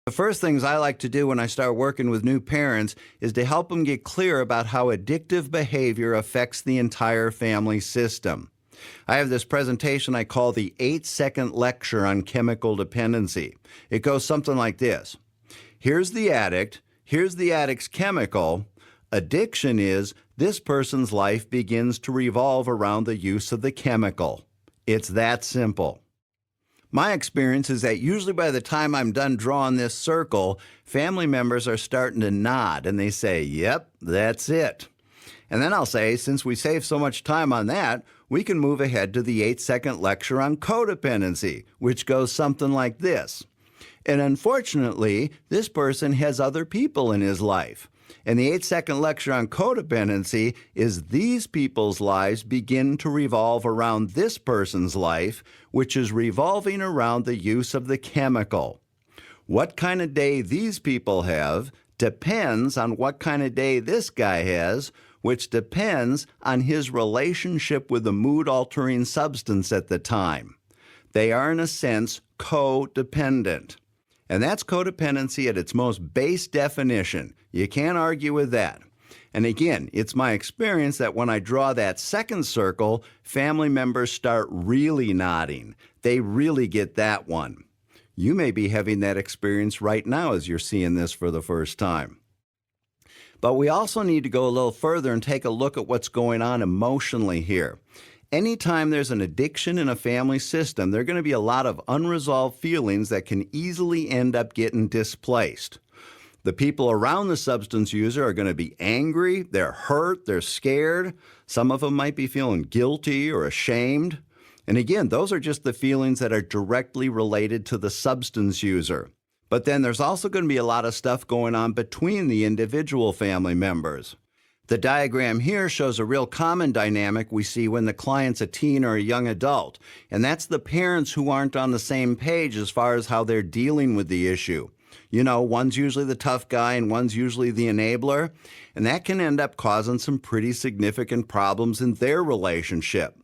The first things I like to do when I start working with new parents is to help them get clear about how addictive behavior affects the entire family system. I have this presentation I call the 8-second lecture on chemical dependency. It goes something like this. Here's the addict. Here's the addict's chemical. Addiction is this person's life begins to revolve around the use of the chemical. It's that simple. My experience is that usually by the time I'm done drawing this circle, family members are starting to nod and they say, yep, that's it. And then I'll say, since we saved so much time on that, we can move ahead to the 8-second lecture on codependency, which goes something like this. And unfortunately, this person has other people in his life. And the 8-second lecture on codependency is these people's lives begin to revolve around this person's life, which is revolving around the use of the chemical. What kind of day these people have depends on what kind of day this guy has, which depends on his relationship with the mood-altering substance at the time. They are, in a sense, codependent. And that's codependency at its most base definition. You can't argue with that. And again, it's my experience that when I draw that second circle, family members start really nodding. They really get that one. You may be having that experience right now as you're seeing this for the first time. But we also need to go a little further and take a look at what's going on emotionally here. Anytime there's an addiction in a family system, there are going to be a lot of unresolved feelings that can easily end up getting displaced. The people around the substance user are going to be angry, they're hurt, they're scared. Some of them might be feeling guilty or ashamed. And again, those are just the feelings that are directly related to the substance user. But then there's also going to be a lot of stuff going on between the individual family members. The diagram here shows a real common dynamic we see when the client's a teen or a young adult, and that's the parents who aren't on the same page as far as how they're dealing with the issue. You know, one's usually the tough guy and one's usually the enabler, and that can end up causing some pretty significant problems in their relationship.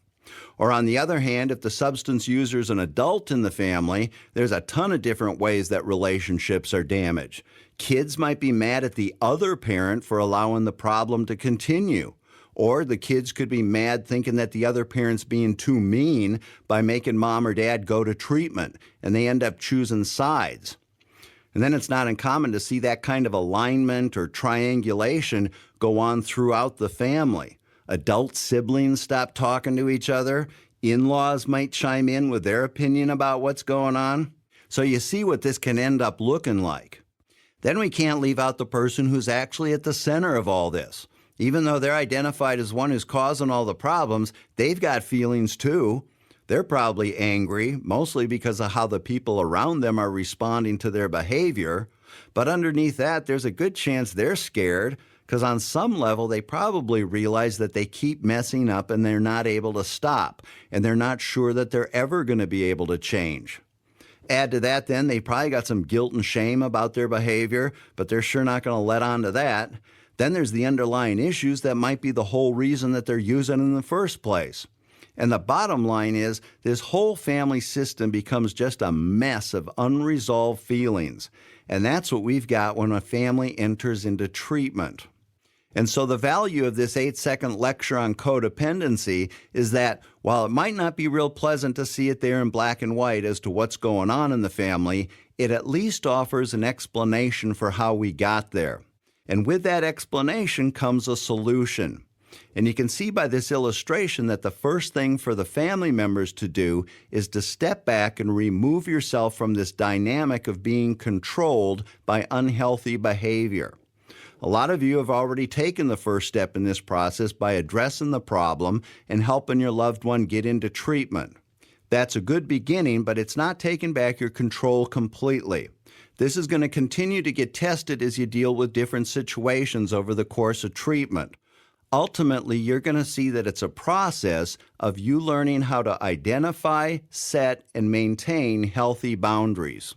Or on the other hand, if the substance user is an adult in the family, there's a ton of different ways that relationships are damaged. Kids might be mad at the other parent for allowing the problem to continue. Or the kids could be mad thinking that the other parent's being too mean by making mom or dad go to treatment, and they end up choosing sides. And then it's not uncommon to see that kind of alignment or triangulation go on throughout the family. Adult siblings stop talking to each other. In-laws might chime in with their opinion about what's going on. So you see what this can end up looking like. Then we can't leave out the person who's actually at the center of all this. Even though they're identified as one who's causing all the problems, they've got feelings too. They're probably angry, mostly because of how the people around them are responding to their behavior. But underneath that, there's a good chance they're scared, because on some level, they probably realize that they keep messing up and they're not able to stop, and they're not sure that they're ever going to be able to change. Add to that, then, they probably got some guilt and shame about their behavior, but they're sure not going to let on to that. Then there's the underlying issues that might be the whole reason that they're using in the first place. And the bottom line is, this whole family system becomes just a mess of unresolved feelings. And that's what we've got when a family enters into treatment. And so the value of this 8-second lecture on codependency is that while it might not be real pleasant to see it there in black and white as to what's going on in the family, it at least offers an explanation for how we got there. And with that explanation comes a solution. And you can see by this illustration that the first thing for the family members to do is to step back and remove yourself from this dynamic of being controlled by unhealthy behavior. A lot of you have already taken the first step in this process by addressing the problem and helping your loved one get into treatment. That's a good beginning, but it's not taking back your control completely. This is going to continue to get tested as you deal with different situations over the course of treatment. Ultimately, you're going to see that it's a process of you learning how to identify, set, and maintain healthy boundaries.